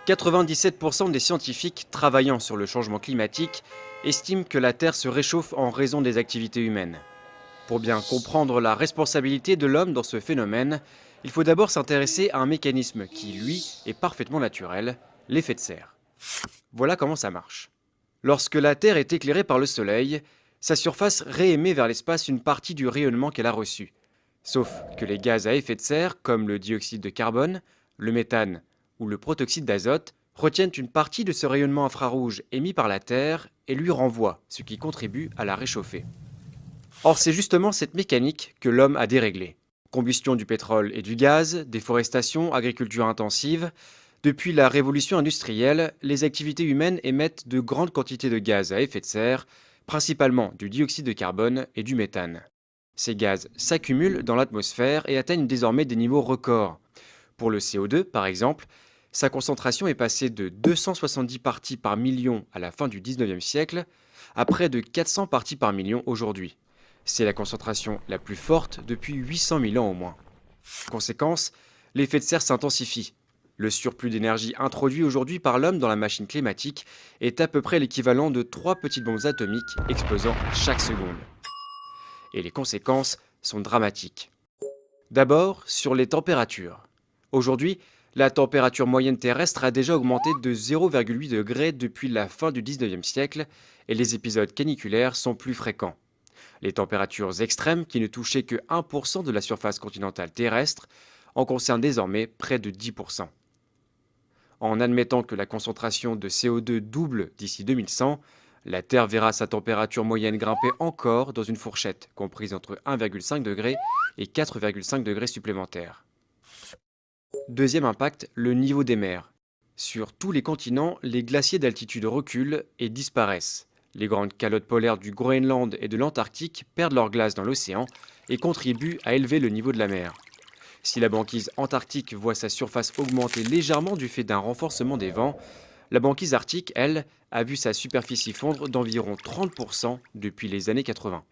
97% des scientifiques travaillant sur le changement climatique estiment que la Terre se réchauffe en raison des activités humaines. Pour bien comprendre la responsabilité de l'homme dans ce phénomène, il faut d'abord s'intéresser à un mécanisme qui, lui, est parfaitement naturel, l'effet de serre. Voilà comment ça marche. Lorsque la Terre est éclairée par le Soleil, sa surface réémet vers l'espace une partie du rayonnement qu'elle a reçu. Sauf que les gaz à effet de serre, comme le dioxyde de carbone, le méthane ou le protoxyde d'azote, retiennent une partie de ce rayonnement infrarouge émis par la Terre et lui renvoient, ce qui contribue à la réchauffer. Or, c'est justement cette mécanique que l'homme a déréglée. Combustion du pétrole et du gaz, déforestation, agriculture intensive. Depuis la révolution industrielle, les activités humaines émettent de grandes quantités de gaz à effet de serre, principalement du dioxyde de carbone et du méthane. Ces gaz s'accumulent dans l'atmosphère et atteignent désormais des niveaux records. Pour le CO2, par exemple, sa concentration est passée de 270 parties par million à la fin du 19e siècle à près de 400 parties par million aujourd'hui. C'est la concentration la plus forte depuis 800 000 ans au moins. Conséquence, l'effet de serre s'intensifie. Le surplus d'énergie introduit aujourd'hui par l'homme dans la machine climatique est à peu près l'équivalent de 3 petites bombes atomiques explosant à chaque seconde. Et les conséquences sont dramatiques. D'abord, sur les températures. Aujourd'hui, la température moyenne terrestre a déjà augmenté de 0,8 degrés depuis la fin du 19e siècle et les épisodes caniculaires sont plus fréquents. Les températures extrêmes, qui ne touchaient que 1% de la surface continentale terrestre, en concernent désormais près de 10%. En admettant que la concentration de CO2 double d'ici 2100, la Terre verra sa température moyenne grimper encore dans une fourchette comprise entre 1,5 degré et 4,5 degrés supplémentaires. Deuxième impact, le niveau des mers. Sur tous les continents, les glaciers d'altitude reculent et disparaissent. Les grandes calottes polaires du Groenland et de l'Antarctique perdent leur glace dans l'océan et contribuent à élever le niveau de la mer. Si la banquise antarctique voit sa surface augmenter légèrement du fait d'un renforcement des vents, la banquise arctique, elle, a vu sa superficie fondre d'environ 30% depuis les années 80.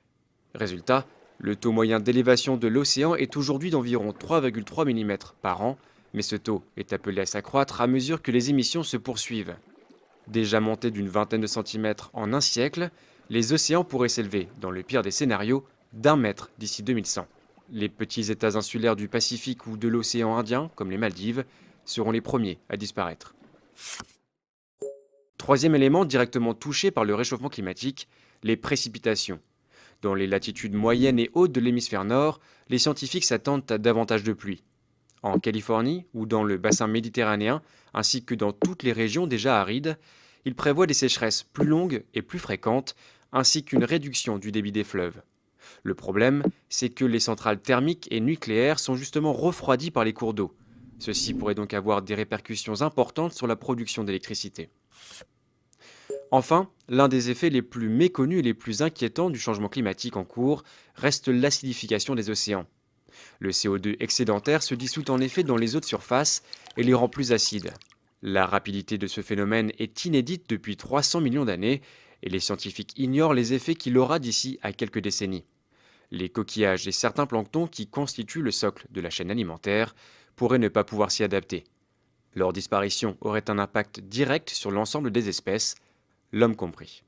Résultat, le taux moyen d'élévation de l'océan est aujourd'hui d'environ 3,3 mm par an, mais ce taux est appelé à s'accroître à mesure que les émissions se poursuivent. Déjà montés d'une vingtaine de centimètres en un siècle, les océans pourraient s'élever, dans le pire des scénarios, d'1 mètre d'ici 2100. Les petits États insulaires du Pacifique ou de l'océan Indien, comme les Maldives, seront les premiers à disparaître. Troisième élément directement touché par le réchauffement climatique, les précipitations. Dans les latitudes moyennes et hautes de l'hémisphère nord, les scientifiques s'attendent à davantage de pluie. En Californie ou dans le bassin méditerranéen, ainsi que dans toutes les régions déjà arides, ils prévoient des sécheresses plus longues et plus fréquentes, ainsi qu'une réduction du débit des fleuves. Le problème, c'est que les centrales thermiques et nucléaires sont justement refroidies par les cours d'eau. Ceci pourrait donc avoir des répercussions importantes sur la production d'électricité. Enfin, l'un des effets les plus méconnus et les plus inquiétants du changement climatique en cours reste l'acidification des océans. Le CO2 excédentaire se dissout en effet dans les eaux de surface et les rend plus acides. La rapidité de ce phénomène est inédite depuis 300 millions d'années et les scientifiques ignorent les effets qu'il aura d'ici à quelques décennies. Les coquillages et certains planctons qui constituent le socle de la chaîne alimentaire pourraient ne pas pouvoir s'y adapter. Leur disparition aurait un impact direct sur l'ensemble des espèces, l'homme compris.